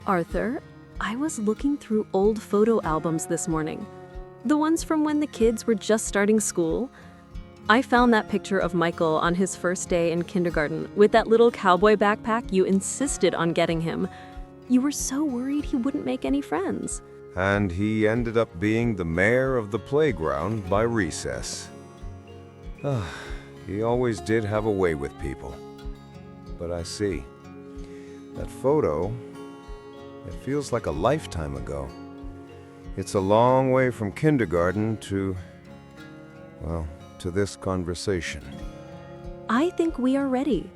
Arthur, I was looking through old photo albums this morning. The ones from when the kids were just starting school. I found that picture of Michael on his first day in kindergarten with that little cowboy backpack you insisted on getting him. You were so worried he wouldn't make any friends. And he ended up being the mayor of the playground by recess. He always did have a way with people. But I see. That photo, it feels like a lifetime ago. It's a long way from kindergarten to this conversation. I think we are ready.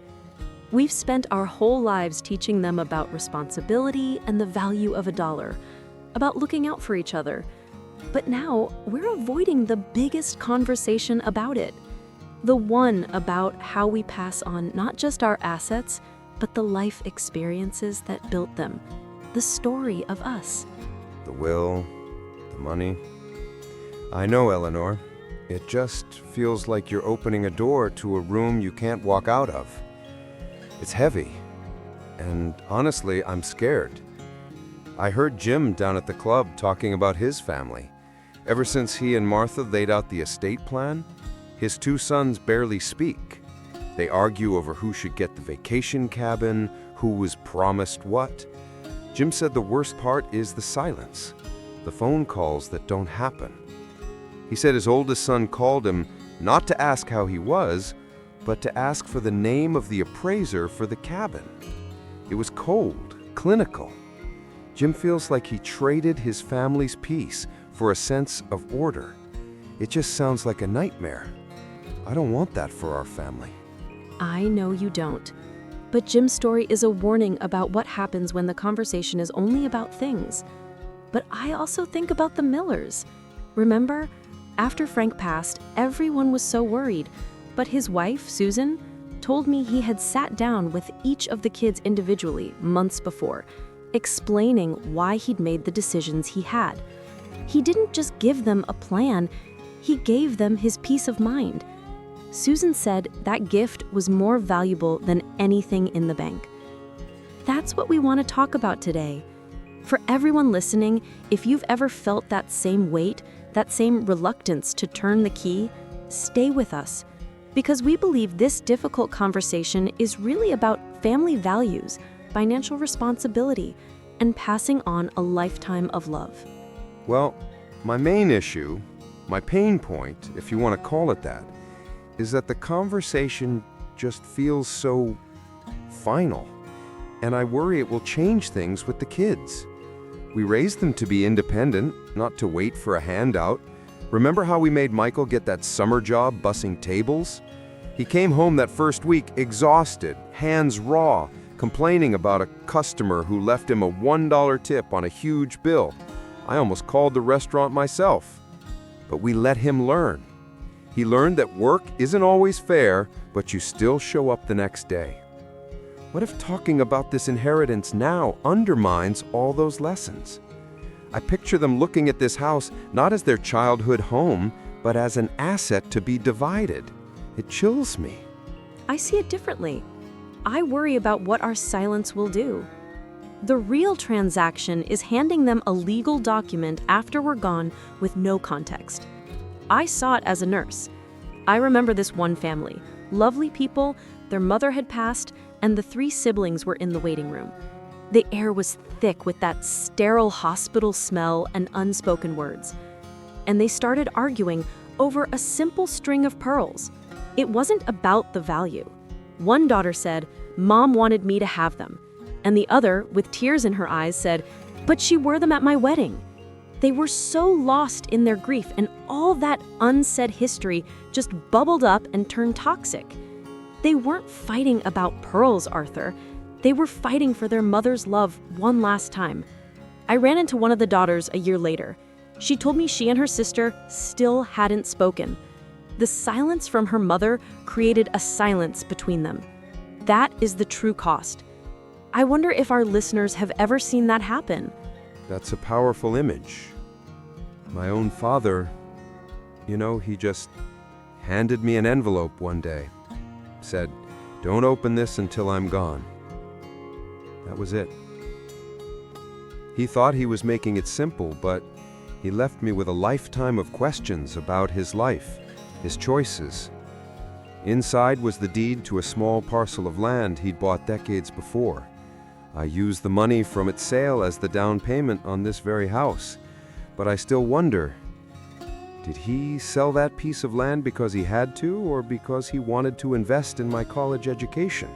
We've spent our whole lives teaching them about responsibility and the value of a dollar, about looking out for each other. But now we're avoiding the biggest conversation about it. The one about how we pass on not just our assets, but the life experiences that built them. The story of us. The will, the money. I know, Eleanor. It just feels like you're opening a door to a room you can't walk out of. It's heavy. And honestly, I'm scared. I heard Jim down at the club talking about his family. Ever since he and Martha laid out the estate plan, his two sons barely speak. They argue over who should get the vacation cabin, who was promised what. Jim said the worst part is the silence, the phone calls that don't happen. He said his oldest son called him not to ask how he was, but to ask for the name of the appraiser for the cabin. It was cold, clinical. Jim feels like he traded his family's peace for a sense of order. It just sounds like a nightmare. I don't want that for our family. I know you don't. But Jim's story is a warning about what happens when the conversation is only about things. But I also think about the Millers. Remember? After Frank passed, everyone was so worried. But his wife, Susan, told me he had sat down with each of the kids individually months before, explaining why he'd made the decisions he had. He didn't just give them a plan, he gave them his peace of mind. Susan said that gift was more valuable than anything in the bank. That's what we want to talk about today. For everyone listening, if you've ever felt that same weight, that same reluctance to turn the key, stay with us. Because we believe this difficult conversation is really about family values, financial responsibility, and passing on a lifetime of love. Well, my main issue, my pain point, if you want to call it that, is that the conversation just feels so final. And I worry it will change things with the kids. We raised them to be independent, not to wait for a handout. Remember how we made Michael get that summer job bussing tables? He came home that first week exhausted, hands raw, complaining about a customer who left him a $1 tip on a huge bill. I almost called the restaurant myself. But we let him learn. He learned that work isn't always fair, but you still show up the next day. What if talking about this inheritance now undermines all those lessons? I picture them looking at this house not as their childhood home, but as an asset to be divided. It chills me. I see it differently. I worry about what our silence will do. The real transaction is handing them a legal document after we're gone with no context. I saw it as a nurse. I remember this one family. Lovely people, their mother had passed, and the 3 siblings were in the waiting room. The air was thick with that sterile hospital smell and unspoken words. And they started arguing over a simple string of pearls. It wasn't about the value. One daughter said, "Mom wanted me to have them." And the other, with tears in her eyes, said, "But she wore them at my wedding." They were so lost in their grief, and all that unsaid history just bubbled up and turned toxic. They weren't fighting about pearls, Arthur. They were fighting for their mother's love one last time. I ran into one of the daughters a year later. She told me she and her sister still hadn't spoken. The silence from her mother created a silence between them. That is the true cost. I wonder if our listeners have ever seen that happen. That's a powerful image. My own father, he just handed me an envelope one day. Said, "Don't open this until I'm gone." That was it. He thought he was making it simple, but he left me with a lifetime of questions about his life, his choices. Inside was the deed to a small parcel of land he'd bought decades before. I used the money from its sale as the down payment on this very house. But I still wonder, did he sell that piece of land because he had to, or because he wanted to invest in my college education?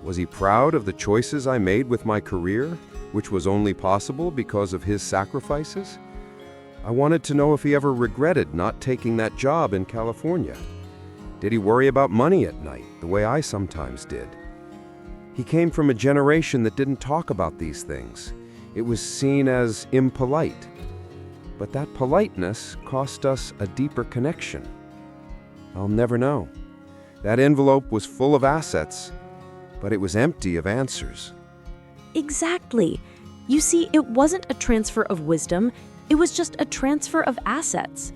Was he proud of the choices I made with my career, which was only possible because of his sacrifices? I wanted to know if he ever regretted not taking that job in California. Did he worry about money at night, the way I sometimes did? He came from a generation that didn't talk about these things. It was seen as impolite. But that politeness cost us a deeper connection. I'll never know. That envelope was full of assets, but it was empty of answers. Exactly. You see, it wasn't a transfer of wisdom, it was just a transfer of assets.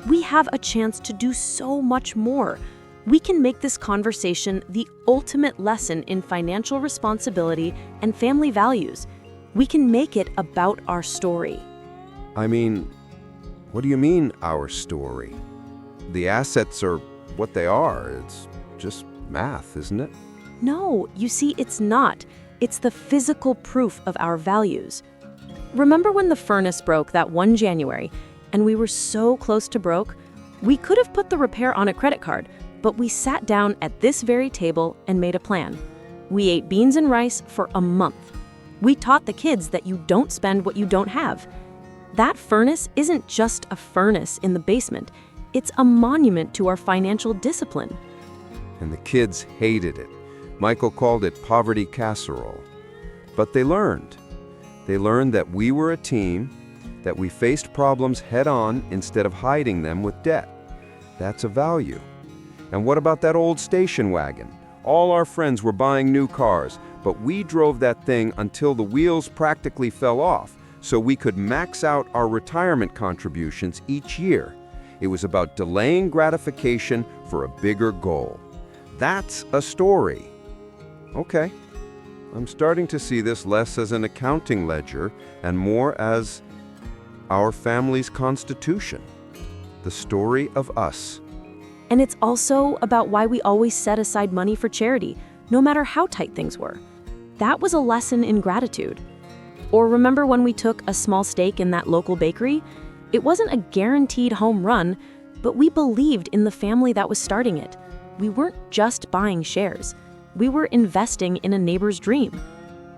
We have a chance to do so much more. We can make this conversation the ultimate lesson in financial responsibility and family values. We can make it about our story. I mean, what do you mean, our story? The assets are what they are. It's just math, isn't it? No, you see, it's not. It's the physical proof of our values. Remember when the furnace broke that one January, and we were so close to broke? We could have put the repair on a credit card, but we sat down at this very table and made a plan. We ate beans and rice for a month. We taught the kids that you don't spend what you don't have. That furnace isn't just a furnace in the basement. It's a monument to our financial discipline. And the kids hated it. Michael called it poverty casserole. But they learned. They learned that we were a team, that we faced problems head-on instead of hiding them with debt. That's a value. And what about that old station wagon? All our friends were buying new cars, but we drove that thing until the wheels practically fell off, so we could max out our retirement contributions each year. It was about delaying gratification for a bigger goal. That's a story. Okay, I'm starting to see this less as an accounting ledger and more as our family's constitution, the story of us. And it's also about why we always set aside money for charity, no matter how tight things were. That was a lesson in gratitude. Or remember when we took a small stake in that local bakery? It wasn't a guaranteed home run, but we believed in the family that was starting it. We weren't just buying shares. We were investing in a neighbor's dream.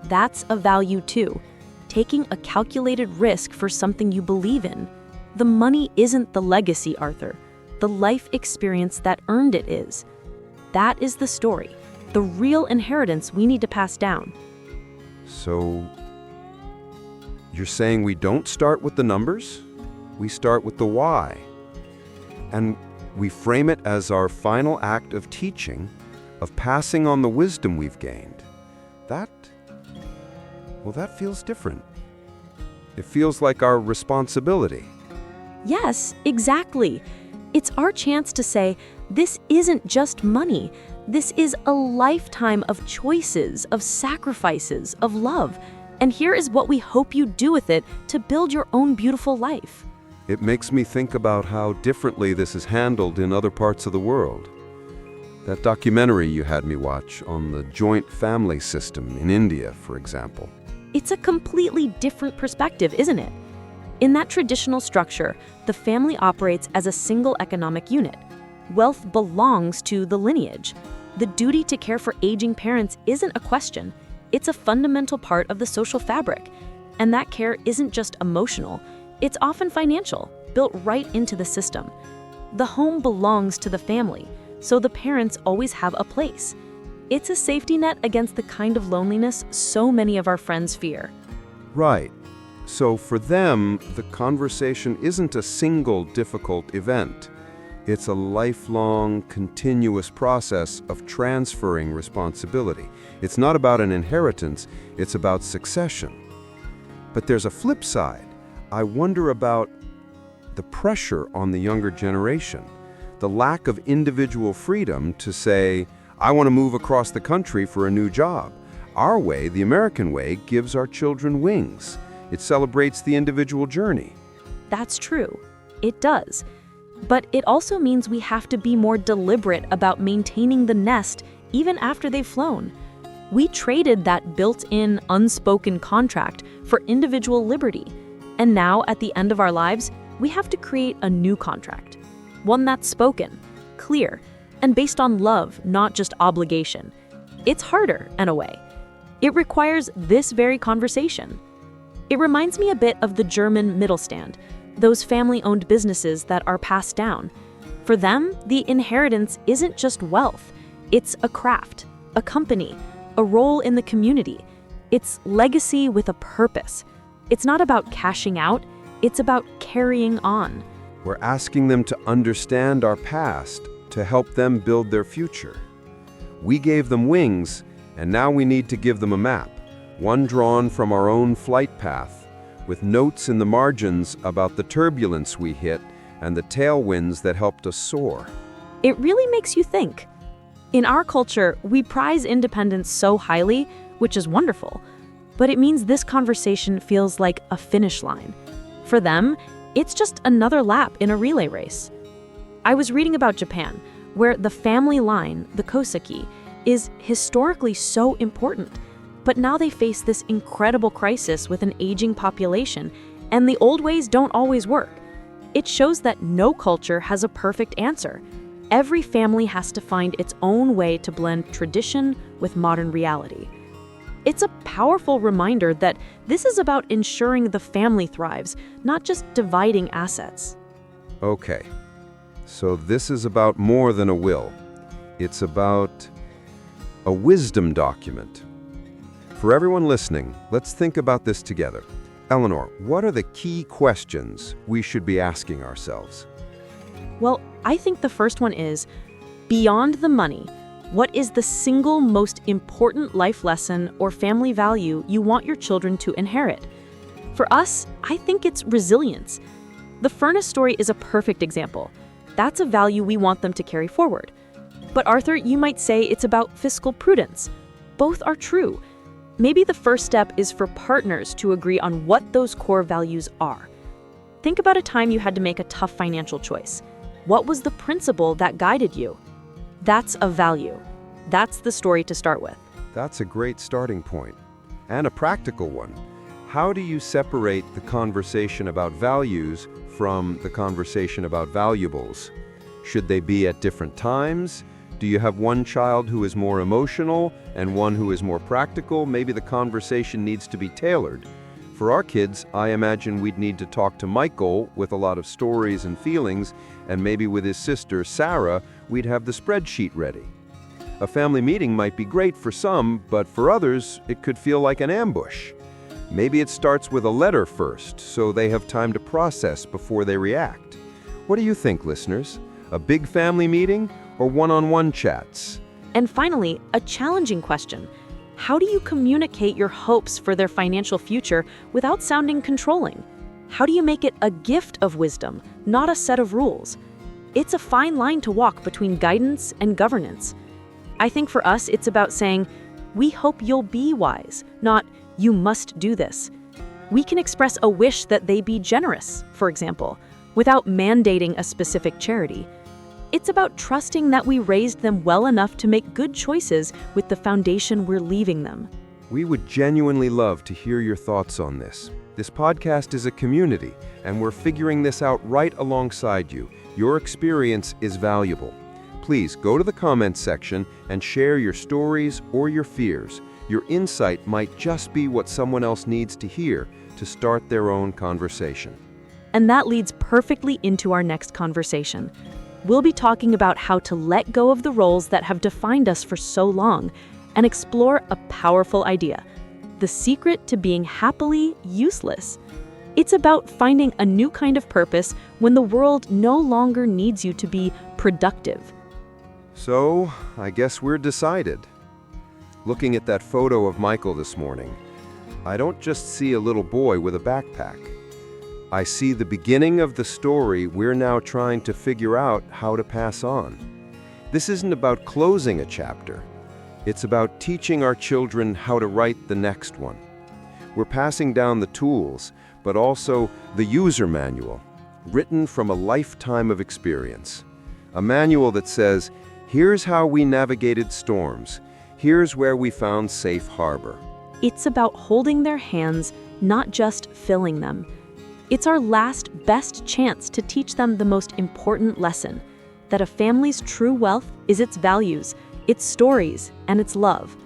That's a value too, taking a calculated risk for something you believe in. The money isn't the legacy, Arthur. The life experience that earned it is. That is the story, the real inheritance we need to pass down. So, you're saying we don't start with the numbers? We start with the why. And we frame it as our final act of teaching, of passing on the wisdom we've gained. That feels different. It feels like our responsibility. Yes, exactly. It's our chance to say, this isn't just money. This is a lifetime of choices, of sacrifices, of love. And here is what we hope you do with it to build your own beautiful life. It makes me think about how differently this is handled in other parts of the world. That documentary you had me watch on the joint family system in India, for example. It's a completely different perspective, isn't it? In that traditional structure, the family operates as a single economic unit. Wealth belongs to the lineage. The duty to care for aging parents isn't a question. It's a fundamental part of the social fabric. And that care isn't just emotional. It's often financial, built right into the system. The home belongs to the family, so the parents always have a place. It's a safety net against the kind of loneliness so many of our friends fear. Right. So for them, the conversation isn't a single difficult event. It's a lifelong, continuous process of transferring responsibility. It's not about an inheritance, it's about succession. But there's a flip side. I wonder about the pressure on the younger generation, the lack of individual freedom to say, I want to move across the country for a new job. Our way, the American way, gives our children wings. It celebrates the individual journey. That's true. It does. But it also means we have to be more deliberate about maintaining the nest even after they've flown. We traded that built-in, unspoken contract for individual liberty. And now, at the end of our lives, we have to create a new contract. One that's spoken, clear, and based on love, not just obligation. It's harder, in a way. It requires this very conversation. It reminds me a bit of the German Mittelstand, those family-owned businesses that are passed down. For them, the inheritance isn't just wealth. It's a craft, a company, a role in the community. It's legacy with a purpose. It's not about cashing out, it's about carrying on. We're asking them to understand our past to help them build their future. We gave them wings, and now we need to give them a map, one drawn from our own flight path, with notes in the margins about the turbulence we hit and the tailwinds that helped us soar. It really makes you think. In our culture, we prize independence so highly, which is wonderful, but it means this conversation feels like a finish line. For them, it's just another lap in a relay race. I was reading about Japan, where the family line, the koseki, is historically so important. But now they face this incredible crisis with an aging population, and the old ways don't always work. It shows that no culture has a perfect answer. Every family has to find its own way to blend tradition with modern reality. It's a powerful reminder that this is about ensuring the family thrives, not just dividing assets. Okay, so this is about more than a will. It's about a wisdom document. For everyone listening, let's think about this together. Eleanor, what are the key questions we should be asking ourselves? Well, I think the first one is, beyond the money, what is the single most important life lesson or family value you want your children to inherit? For us, I think it's resilience. The furnace story is a perfect example. That's a value we want them to carry forward. But Arthur, you might say it's about fiscal prudence. Both are true. Maybe the first step is for partners to agree on what those core values are. Think about a time you had to make a tough financial choice. What was the principle that guided you? That's a value. That's the story to start with. That's a great starting point, and a practical one. How do you separate the conversation about values from the conversation about valuables? Should they be at different times? Do you have one child who is more emotional and one who is more practical? Maybe the conversation needs to be tailored. For our kids, I imagine we'd need to talk to Michael with a lot of stories and feelings, and maybe with his sister, Sarah, we'd have the spreadsheet ready. A family meeting might be great for some, but for others, it could feel like an ambush. Maybe it starts with a letter first, so they have time to process before they react. What do you think, listeners? A big family meeting or one-on-one chats? And finally, a challenging question. How do you communicate your hopes for their financial future without sounding controlling? How do you make it a gift of wisdom, not a set of rules? It's a fine line to walk between guidance and governance. I think for us, it's about saying, we hope you'll be wise, not you must do this. We can express a wish that they be generous, for example, without mandating a specific charity. It's about trusting that we raised them well enough to make good choices with the foundation we're leaving them. We would genuinely love to hear your thoughts on this. This podcast is a community, and we're figuring this out right alongside you. Your experience is valuable. Please go to the comments section and share your stories or your fears. Your insight might just be what someone else needs to hear to start their own conversation. And that leads perfectly into our next conversation. We'll be talking about how to let go of the roles that have defined us for so long and explore a powerful idea, the secret to being happily useless. It's about finding a new kind of purpose when the world no longer needs you to be productive. So, I guess we're decided. Looking at that photo of Michael this morning, I don't just see a little boy with a backpack. I see the beginning of the story we're now trying to figure out how to pass on. This isn't about closing a chapter. It's about teaching our children how to write the next one. We're passing down the tools, but also the user manual, written from a lifetime of experience. A manual that says, here's how we navigated storms. Here's where we found safe harbor. It's about holding their hands, not just filling them. It's our last best chance to teach them the most important lesson, that a family's true wealth is its values, its stories, and its love.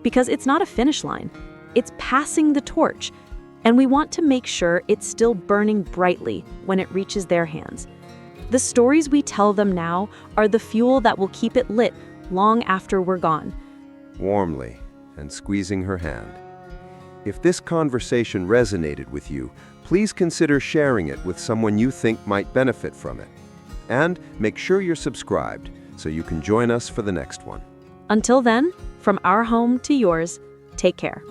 Because it's not a finish line, it's passing the torch, and we want to make sure it's still burning brightly when it reaches their hands. The stories we tell them now are the fuel that will keep it lit long after we're gone. Warmly, and squeezing her hand. If this conversation resonated with you, please consider sharing it with someone you think might benefit from it. And make sure you're subscribed so you can join us for the next one. Until then, from our home to yours, take care.